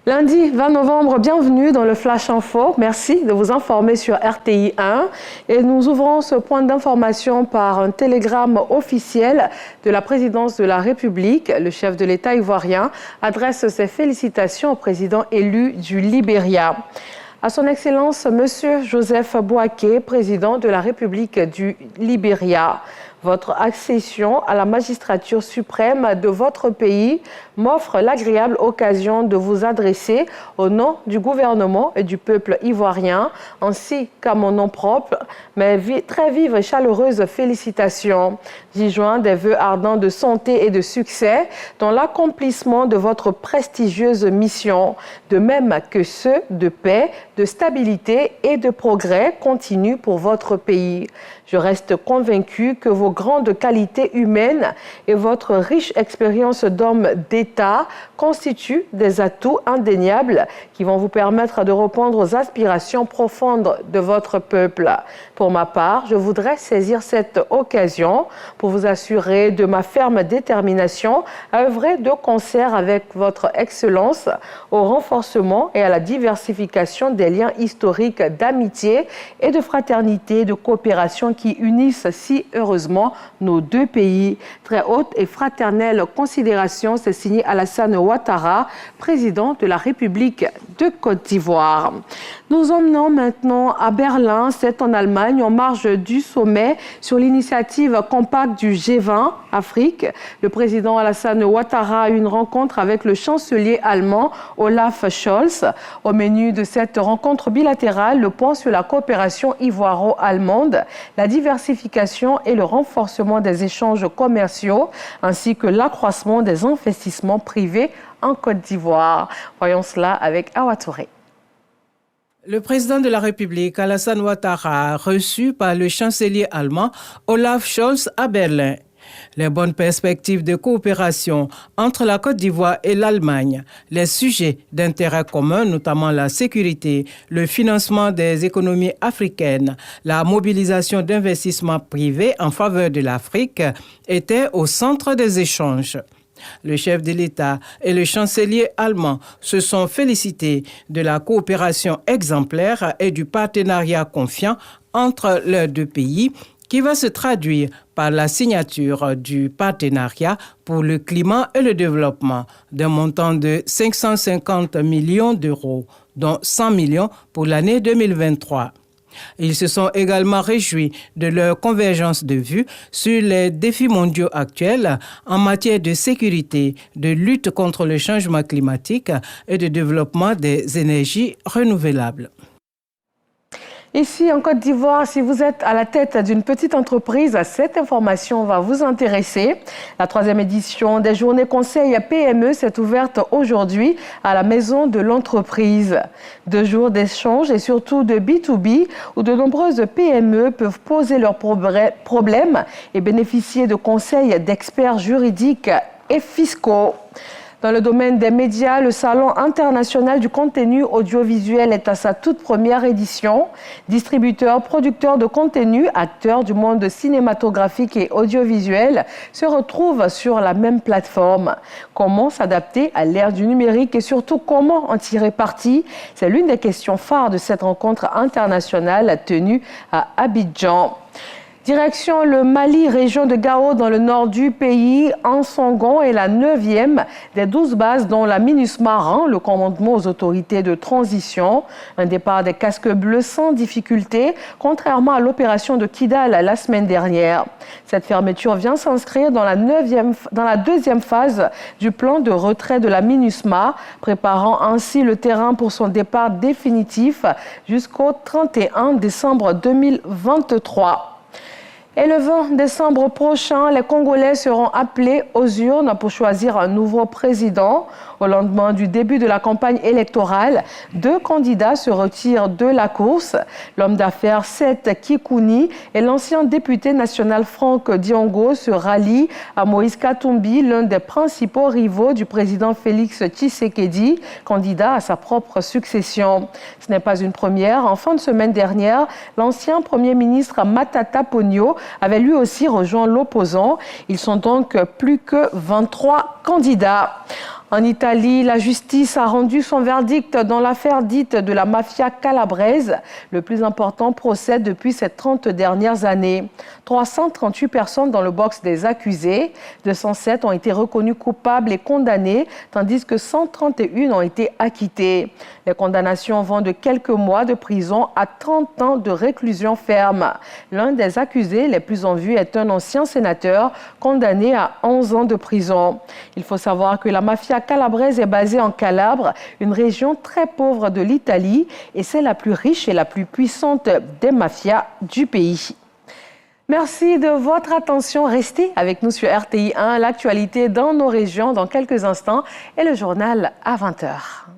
Lundi 20 novembre, bienvenue dans le Flash Info. Merci de vous informer sur RTI 1. Et nous ouvrons ce point d'information par un télégramme officiel de la présidence de la République. Le chef de l'État ivoirien adresse ses félicitations au président élu du Libéria. À son Excellence, Monsieur Joseph Boaké, président de la République du Libéria. Votre accession à la magistrature suprême de votre pays m'offre l'agréable occasion de vous adresser au nom du gouvernement et du peuple ivoirien, ainsi qu'à mon nom propre, mes très vives et chaleureuses félicitations. J'y joins des vœux ardents de santé et de succès dans l'accomplissement de votre prestigieuse mission, de même que ceux de paix, de stabilité et de progrès continu pour votre pays. Je reste convaincu que vos grandes qualités humaines et votre riche expérience d'homme d'État constituent des atouts indéniables qui vont vous permettre de répondre aux aspirations profondes de votre peuple. Pour ma part, je voudrais saisir cette occasion pour vous assurer de ma ferme détermination à œuvrer de concert avec votre Excellence au renforcement et à la diversification des liens historiques d'amitié et de fraternité et de coopération qui unissent si heureusement nos deux pays. Très haute et fraternelle considération, c'est signé Alassane Ouattara, président de la République de Côte d'Ivoire. Nous emmenons maintenant à Berlin, c'est en Allemagne, en marge du sommet sur l'initiative compacte du G20 Afrique. Le président Alassane Ouattara a eu une rencontre avec le chancelier allemand Olaf Scholz. Au menu de cette rencontre bilatérale, le point sur la coopération ivoiro-allemande, la diversification et le renforcement des échanges commerciaux, ainsi que l'accroissement des investissements privés en Côte d'Ivoire. Voyons cela avec Awa Touré. Le président de la République, Alassane Ouattara, reçu par le chancelier allemand Olaf Scholz à Berlin. Les bonnes perspectives de coopération entre la Côte d'Ivoire et l'Allemagne, les sujets d'intérêt commun, notamment la sécurité, le financement des économies africaines, la mobilisation d'investissements privés en faveur de l'Afrique, étaient au centre des échanges. Le chef de l'État et le chancelier allemand se sont félicités de la coopération exemplaire et du partenariat confiant entre leurs deux pays, qui va se traduire par la signature du partenariat pour le climat et le développement d'un montant de 550 millions d'euros, dont 100 millions pour l'année 2023. Ils se sont également réjouis de leur convergence de vues sur les défis mondiaux actuels en matière de sécurité, de lutte contre le changement climatique et de développement des énergies renouvelables. Ici, en Côte d'Ivoire, si vous êtes à la tête d'une petite entreprise, cette information va vous intéresser. La 3e édition des journées conseils PME s'est ouverte aujourd'hui à la maison de l'entreprise. 2 jours d'échanges et surtout de B2B où de nombreuses PME peuvent poser leurs problèmes et bénéficier de conseils d'experts juridiques et fiscaux. Dans le domaine des médias, le Salon international du contenu audiovisuel est à sa toute première édition. Distributeurs, producteurs de contenu, acteurs du monde cinématographique et audiovisuel se retrouvent sur la même plateforme. Comment s'adapter à l'ère du numérique et surtout comment en tirer parti? C'est l'une des questions phares de cette rencontre internationale tenue à Abidjan. Direction le Mali, région de Gao dans le nord du pays. Ansongon est la 9e des 12 bases dont la MINUSMA rend le commandement aux autorités de transition. Un départ des casques bleus sans difficulté, contrairement à l'opération de Kidal la semaine dernière. Cette fermeture vient s'inscrire dans la 2e phase du plan de retrait de la MINUSMA, préparant ainsi le terrain pour son départ définitif jusqu'au 31 décembre 2023. Et le 20 décembre prochain, les Congolais seront appelés aux urnes pour choisir un nouveau président. Au lendemain du début de la campagne électorale, 2 candidats se retirent de la course. L'homme d'affaires Seth Kikouni et l'ancien député national Franck Diongo se rallient à Moïse Katumbi, l'un des principaux rivaux du président Félix Tshisekedi, candidat à sa propre succession. Ce n'est pas une première. En fin de semaine dernière, l'ancien Premier ministre Matata Ponyo avait lui aussi rejoint l'opposant. Ils sont donc plus que 23 candidats. En Italie, la justice a rendu son verdict dans l'affaire dite de la mafia calabraise, le plus important procès depuis ces 30 dernières années. 338 personnes dans le box des accusés, 207 ont été reconnues coupables et condamnées, tandis que 131 ont été acquittées. Les condamnations vont de quelques mois de prison à 30 ans de réclusion ferme. L'un des accusés les plus en vue est un ancien sénateur condamné à 11 ans de prison. Il faut savoir que la mafia calabraise est basée en Calabre, une région très pauvre de l'Italie, et c'est la plus riche et la plus puissante des mafias du pays. Merci de votre attention. Restez avec nous sur RTI 1, l'actualité dans nos régions dans quelques instants et le journal à 20h.